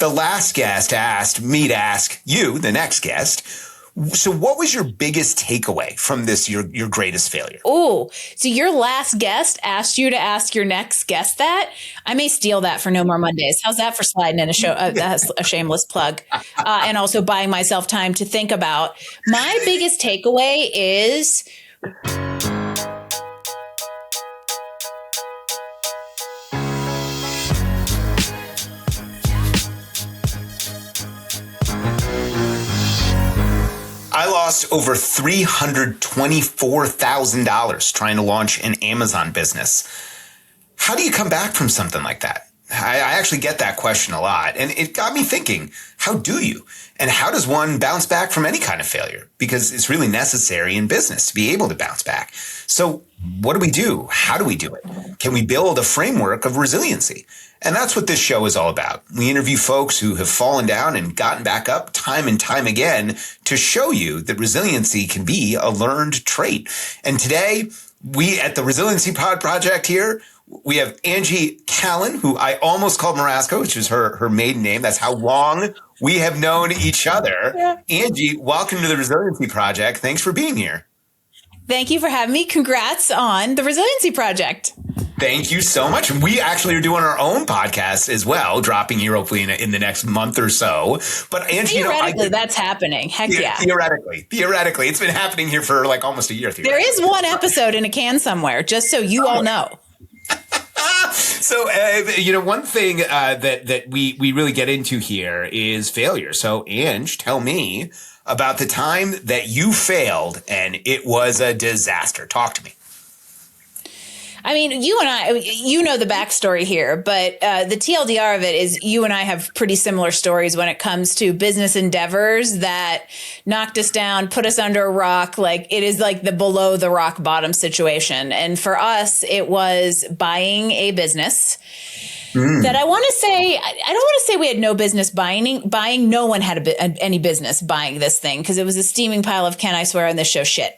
the last guest asked me to ask you, the next guest. So what was your biggest takeaway from this, your greatest failure? Oh, so your last guest asked you to ask your next guest that? I may steal that for No More Mondays. How's that for sliding in a shameless plug? And also buying myself time to think about. My biggest takeaway is... I lost over $324,000 trying to launch an Amazon business. How do you come back from something like that? I actually get that question a lot, and it got me thinking, how do you? And how does one bounce back from any kind of failure? Because it's really necessary in business to be able to bounce back. So what do we do? How do we do it? Can we build a framework of resiliency? And that's what this show is all about. We interview folks who have fallen down and gotten back up time and time again to show you that resiliency can be a learned trait. And today, we at the Resiliency Project here, we have Angie Callen, who I almost called Marasco, which is her maiden name. That's how long we have known each other. Yeah. Angie, welcome to the Resiliency Project. Thanks for being here. Thank you for having me. Congrats on the Resiliency Project. Thank you so much. We actually are doing our own podcast as well, dropping here hopefully in the next month or so. But Angie, theoretically, that's happening. Heck yeah. Theoretically, it's been happening here for like almost a year. There is one episode in a can somewhere, just so you all know. So, one thing that we really get into here is failure. So, Ange, tell me about the time that you failed and it was a disaster. Talk to me. I mean, you and I, you know the backstory here, but the TLDR of it is you and I have pretty similar stories when it comes to business endeavors that knocked us down, put us under a rock. Like it is like the below the rock bottom situation. And for us, it was buying a business that I want to say, I don't want to say we had no business buying. No one had any business buying this thing because it was a steaming pile of, can I swear on this show, shit.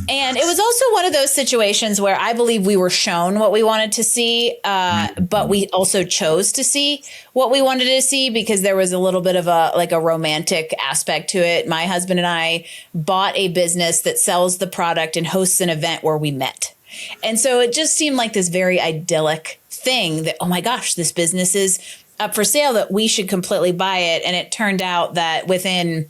And it was also one of those situations where I believe we were shown what we wanted to see, but we also chose to see what we wanted to see because there was a little bit of a romantic aspect to it. My husband and I bought a business that sells the product and hosts an event where we met. And so it just seemed like this very idyllic thing that, oh my gosh, this business is up for sale, that we should completely buy it. And it turned out that within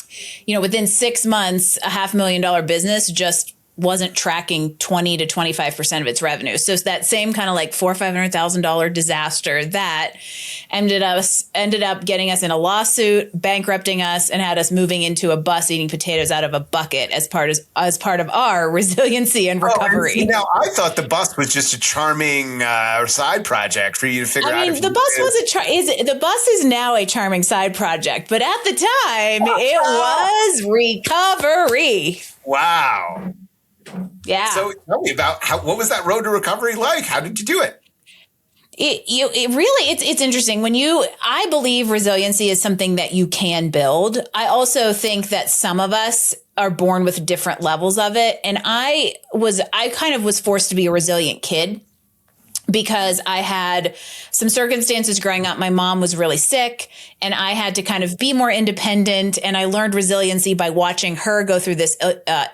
6 months, a $500,000 business just wasn't tracking 20 to 25% of its revenue. So it's that same kind of like $400,000 or $500,000 disaster that ended up getting us in a lawsuit, bankrupting us, and had us moving into a bus eating potatoes out of a bucket as part of our resiliency and recovery. Now, I thought the bus was just a charming side project for you to figure out. I mean, the bus is now a charming side project, but at the time it was recovery. Wow. Yeah. So tell me about what was that road to recovery like? How did you do it? It's interesting I believe resiliency is something that you can build. I also think that some of us are born with different levels of it. And I kind of was forced to be a resilient kid because I had some circumstances growing up. My mom was really sick and I had to kind of be more independent. And I learned resiliency by watching her go through this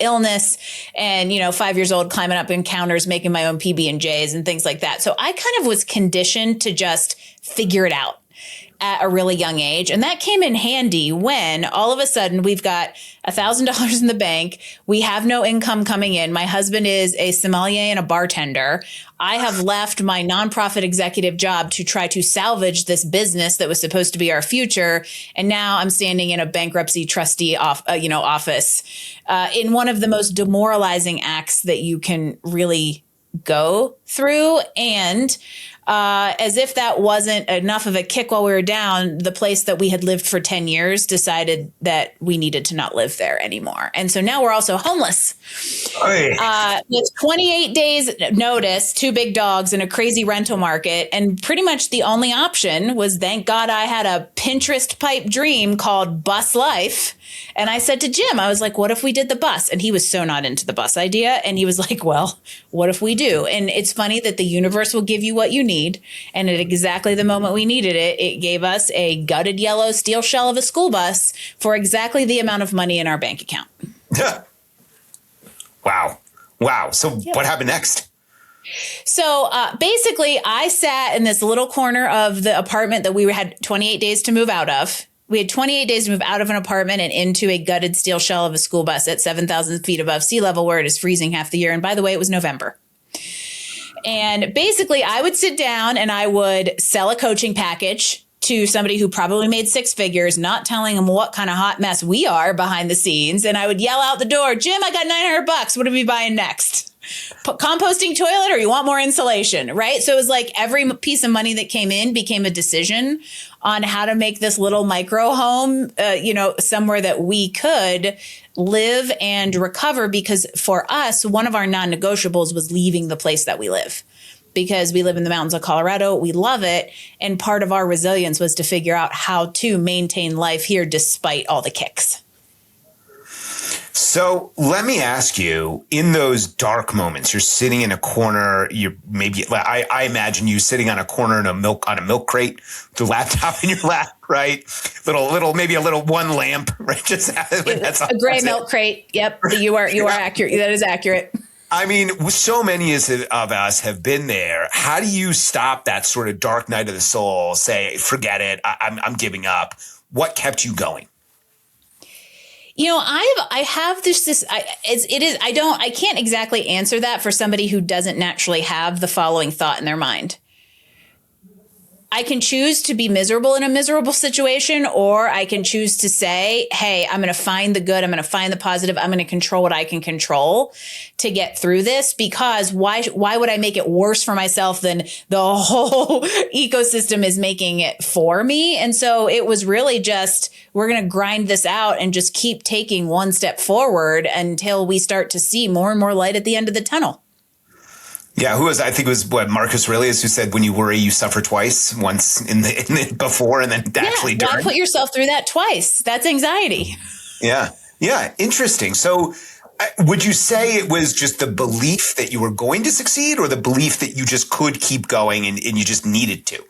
illness and, 5 years old, climbing up encounters, making my own PB&Js and things like that. So I kind of was conditioned to just figure it out at a really young age. And that came in handy when all of a sudden we've got $1,000 in the bank. We have no income coming in. My husband is a sommelier and a bartender. I have left my nonprofit executive job to try to salvage this business that was supposed to be our future. And now I'm standing in a bankruptcy trustee office in one of the most demoralizing acts that you can really go through. And as if that wasn't enough of a kick while we were down, the place that we had lived for 10 years decided that we needed to not live there anymore. And so now we're also homeless. With 28 days notice, 2 big dogs and a crazy rental market. And pretty much the only option was, thank God I had a Pinterest pipe dream called Bus Life. And I said to Jim, I was like, what if we did the bus? And he was so not into the bus idea. And he was like, well, what if we do? And it's funny that the universe will give you what you need. need. And at exactly the moment we needed it, it gave us a gutted yellow steel shell of a school bus for exactly the amount of money in our bank account. Wow. Wow. So what happened next? So basically, I sat in this little corner of the apartment that we had 28 days to move out of. We had 28 days to move out of an apartment and into a gutted steel shell of a school bus at 7,000 feet above sea level, where it is freezing half the year. And by the way, it was November. And basically, I would sit down and I would sell a coaching package to somebody who probably made six figures, not telling them what kind of hot mess we are behind the scenes. And I would yell out the door, Jim, I got $900. What are we buying next? Composting toilet, or you want more insulation, right? So it was like every piece of money that came in became a decision on how to make this little micro home, somewhere that we could live and recover. Because for us, one of our non-negotiables was leaving the place that we live, because we live in the mountains of Colorado. We love it. And part of our resilience was to figure out how to maintain life here despite all the kicks. So let me ask you, in those dark moments, you're sitting in a corner, I imagine you sitting on a corner on a milk crate, the laptop in your lap, right? Maybe a little one lamp, right? Just that's a gray milk crate. Yep. You are accurate. That is accurate. I mean, so many of us have been there. How do you stop that sort of dark night of the soul? Say, forget it. I'm giving up. What kept you going? I have I can't exactly answer that for somebody who doesn't naturally have the following thought in their mind. I can choose to be miserable in a miserable situation, or I can choose to say, hey, I'm going to find the good. I'm going to find the positive. I'm going to control what I can control to get through this, because why would I make it worse for myself than the whole ecosystem is making it for me? And so it was really just, we're going to grind this out and just keep taking one step forward until we start to see more and more light at the end of the tunnel. Yeah, I think it was Marcus Aurelius who said, when you worry, you suffer twice, once in the before and then actually during. Why put yourself through that twice? That's anxiety. Yeah. Yeah. Interesting. So would you say it was just the belief that you were going to succeed, or the belief that you just could keep going and you just needed to?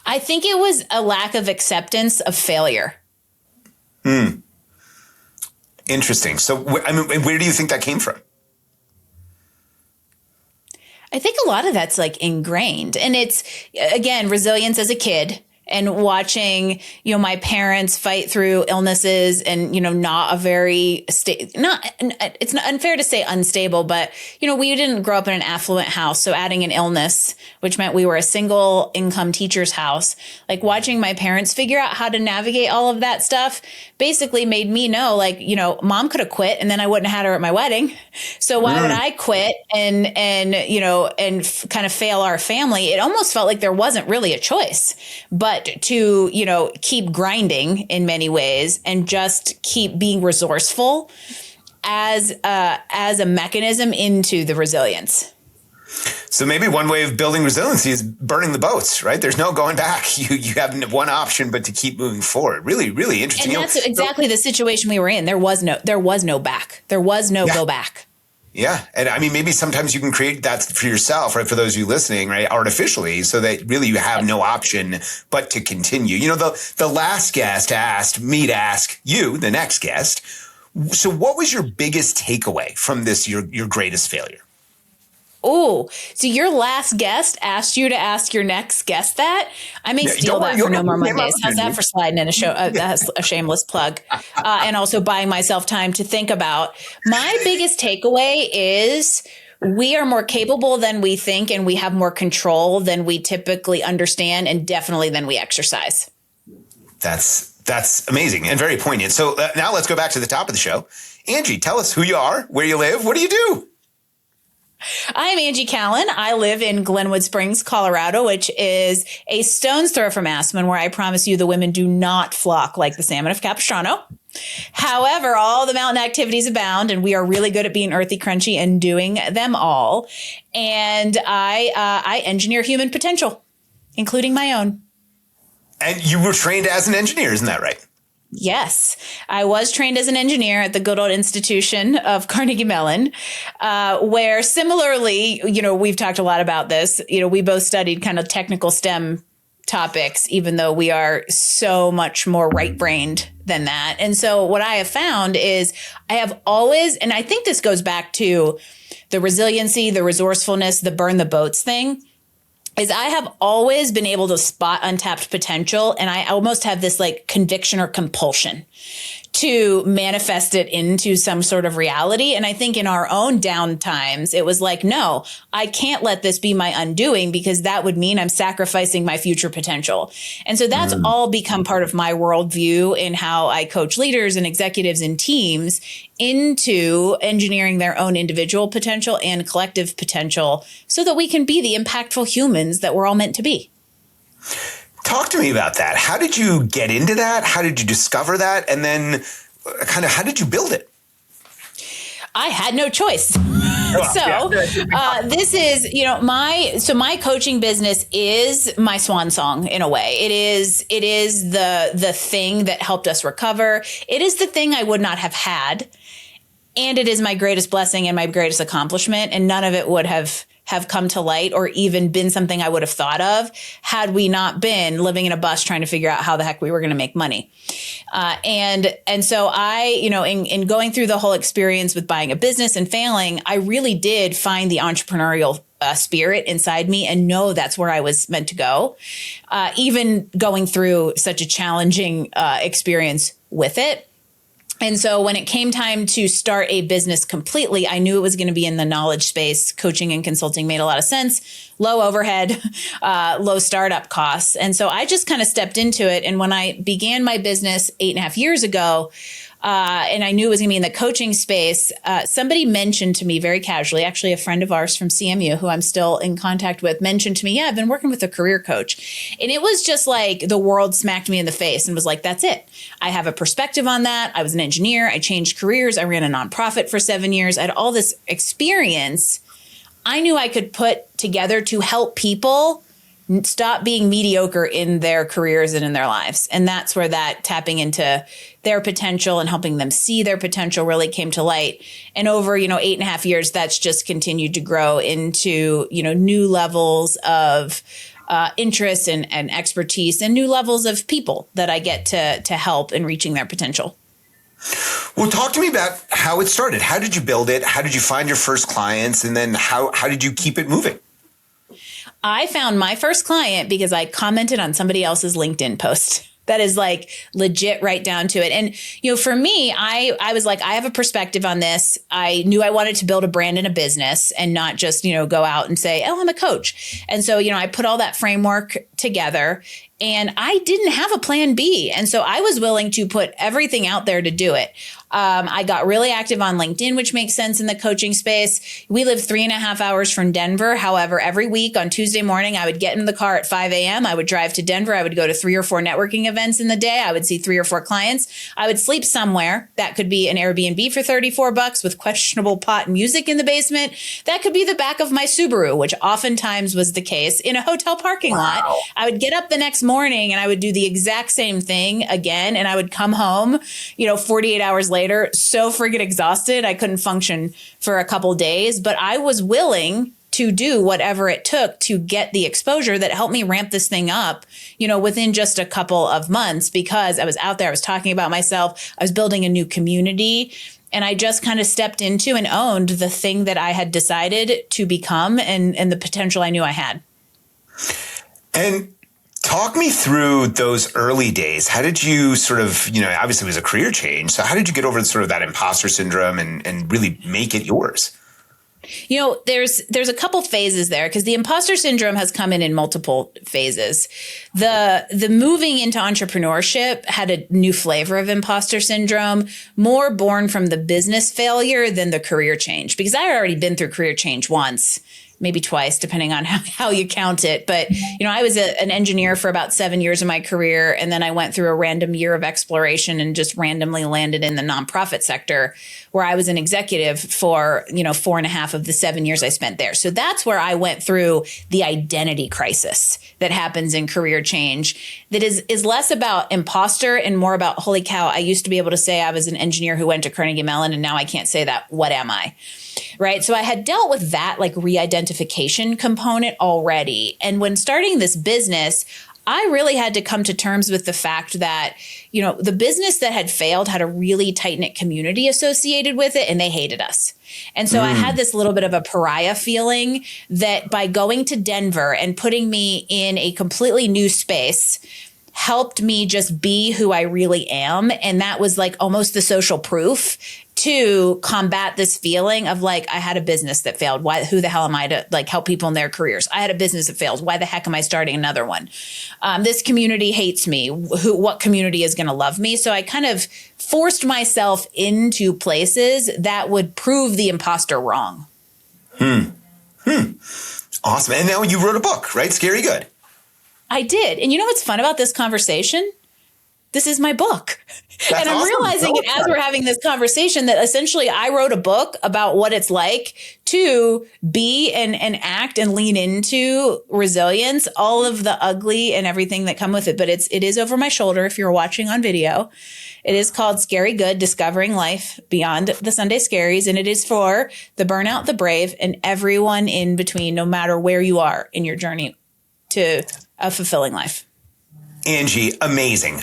I think it was a lack of acceptance of failure. Interesting. So, where do you think that came from? I think a lot of that's like ingrained, and it's, again, resilience as a kid and watching, my parents fight through illnesses and, not a very it's not unfair to say unstable, but, we didn't grow up in an affluent house. So adding an illness, which meant we were a single income teacher's house, like watching my parents figure out how to navigate all of that stuff basically made me know, mom could have quit and then I wouldn't have had her at my wedding. So why would I quit and kind of fail our family? It almost felt like there wasn't really a choice, but to, keep grinding in many ways and just keep being resourceful as a mechanism into the resilience. So maybe one way of building resiliency is burning the boats, right? There's no going back. You have one option, but to keep moving forward. Really, really interesting. And that's exactly the situation we were in. There was no back. There was no go back. Yeah. And I mean, maybe sometimes you can create that for yourself, right? For those of you listening, right? Artificially, so that really you have no option but to continue. The last guest asked me to ask you, the next guest. So what was your biggest takeaway from this, your greatest failure? Oh, so your last guest asked you to ask your next guest that? I may steal that for No More Mondays. How's that for sliding in that's a shameless plug? And also buying myself time to think about. My biggest takeaway is we are more capable than we think, and we have more control than we typically understand, and definitely than we exercise. That's amazing and very poignant. So now let's go back to the top of the show. Angie, tell us who you are, where you live, what do you do? I'm Angie Callen. I live in Glenwood Springs, Colorado, which is a stone's throw from Aspen, where I promise you the women do not flock like the salmon of Capistrano. However, all the mountain activities abound, and we are really good at being earthy, crunchy, and doing them all. And I engineer human potential, including my own. And you were trained as an engineer, isn't that right? Yes, I was trained as an engineer at the good old institution of Carnegie Mellon, where similarly, we've talked a lot about this. We both studied kind of technical STEM topics, even though we are so much more right-brained than that. And so what I have found is I have always, and I think this goes back to the resiliency, the resourcefulness, the burn the boats thing, is I have always been able to spot untapped potential. And I almost have this like conviction or compulsion to manifest it into some sort of reality. And I think in our own down times, it was like, no, I can't let this be my undoing, because that would mean I'm sacrificing my future potential. And so that's all become part of my worldview in how I coach leaders and executives and teams into engineering their own individual potential and collective potential so that we can be the impactful humans that we're all meant to be. Talk to me about that. How did you get into that? How did you discover that? And then kind of how did you build it? I had no choice. This is, my coaching business is my swan song in a way. It is the thing that helped us recover. It is the thing I would not have had. And it is my greatest blessing and my greatest accomplishment. And none of it would have come to light or even been something I would have thought of had we not been living in a bus trying to figure out how the heck we were going to make money. And so I, in going through the whole experience with buying a business and failing, I really did find the entrepreneurial spirit inside me and know that's where I was meant to go. Even going through such a challenging experience with it. And so when it came time to start a business completely, I knew it was going to be in the knowledge space. Coaching and consulting made a lot of sense. Low overhead, low startup costs. And so I just kind of stepped into it. And when I began my business 8.5 years ago, and I knew it was going to be in the coaching space, somebody mentioned to me very casually, actually a friend of ours from CMU who I'm still in contact with, mentioned to me, yeah, I've been working with a career coach. And it was just like the world smacked me in the face and was like, that's it. I have a perspective on that. I was an engineer. I changed careers. I ran a nonprofit for 7 years. I had all this experience I knew I could put together to help people stop being mediocre in their careers and in their lives. And that's where that tapping into their potential and helping them see their potential really came to light. And over, 8.5 years, that's just continued to grow into, new levels of interest and expertise and new levels of people that I get to help in reaching their potential. Well, talk to me about how it started. How did you build it? How did you find your first clients? And then how did you keep it moving? I found my first client because I commented on somebody else's LinkedIn post. That is like legit right down to it. And, for me, I was like, I have a perspective on this. I knew I wanted to build a brand and a business and not just, go out and say, oh, I'm a coach. And so, I put all that framework together and I didn't have a plan B. And so I was willing to put everything out there to do it. I got really active on LinkedIn, which makes sense in the coaching space. We live 3.5 hours from Denver. However, every week on Tuesday morning, I would get in the car at 5 a.m. I would drive to Denver. I would go to 3 or 4 networking events in the day. I would see 3 or 4 clients. I would sleep somewhere. That could be an Airbnb for $34 with questionable pot music in the basement. That could be the back of my Subaru, which oftentimes was the case in a hotel parking lot. I would get up the next morning and I would do the exact same thing again. And I would come home, 48 hours later, so friggin' exhausted. I couldn't function for a couple days, but I was willing to do whatever it took to get the exposure that helped me ramp this thing up, within just a couple of months, because I was out there, I was talking about myself, I was building a new community, and I just kind of stepped into and owned the thing that I had decided to become and the potential I knew I had. And talk me through those early days. How did you sort of, obviously it was a career change. So how did you get over sort of that imposter syndrome and really make it yours? There's a couple phases there because the imposter syndrome has come in multiple phases. The moving into entrepreneurship had a new flavor of imposter syndrome, more born from the business failure than the career change, because I had already been through career change once. maybe twice, depending on how you count it. But, I was an engineer for about 7 years of my career. And then I went through a random year of exploration and just randomly landed in the nonprofit sector, where I was an executive for, 4.5 of the 7 years I spent there. So that's where I went through the identity crisis that happens in career change, that is less about imposter and more about, holy cow, I used to be able to say I was an engineer who went to Carnegie Mellon, and now I can't say that. What am I? Right. So I had dealt with that like re-identification component already. And when starting this business, I really had to come to terms with the fact that, the business that had failed had a really tight-knit community associated with it, and they hated us. And so I had this little bit of a pariah feeling that by going to Denver and putting me in a completely new space helped me just be who I really am. And that was like almost the social proof to combat this feeling of like, I had a business that failed. Who the hell am I to like help people in their careers? I had a business that failed. Why the heck am I starting another one? This community hates me. What community is going to love me? So I kind of forced myself into places that would prove the imposter wrong. Awesome. And now you wrote a book, right? Scary Good. I did. And you know what's fun about this conversation? This is my book. That's and I'm awesome. realizing it as we're having this conversation that essentially I wrote a book about what it's like to be and act and lean into resilience, all of the ugly and everything that come with it. But it is over my shoulder if you're watching on video. It is called Scary Good, Discovering Life Beyond the Sunday Scaries. And it is for the burnout, the brave, and everyone in between, no matter where you are in your journey to a fulfilling life. Angie, amazing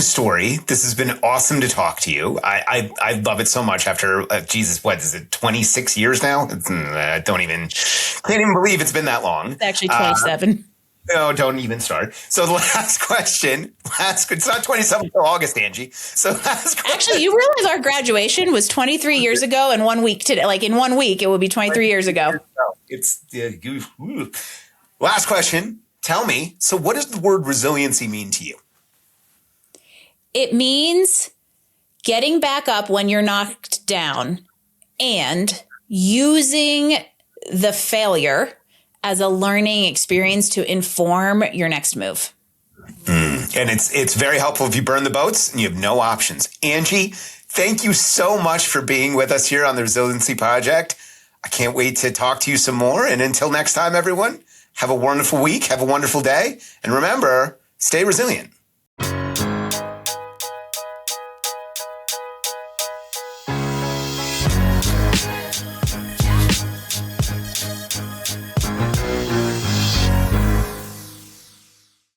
story. This has been awesome to talk to you. I love it so much after, Jesus, what is it, 26 years now? I can't even believe it's been that long. It's actually 27. No, don't even start. So the last question, it's not 27 until August, Angie. So last question. Actually, you realize our graduation was 23 years ago and 1 week today. Like in 1 week, it will be 23 years ago. Last question. Tell me, so what does the word resiliency mean to you? It means getting back up when you're knocked down and using the failure as a learning experience to inform your next move. And it's very helpful if you burn the boats and you have no options. Angie, thank you so much for being with us here on the Resiliency Project. I can't wait to talk to you some more. And until next time, everyone, have a wonderful week. Have a wonderful day. And remember, stay resilient.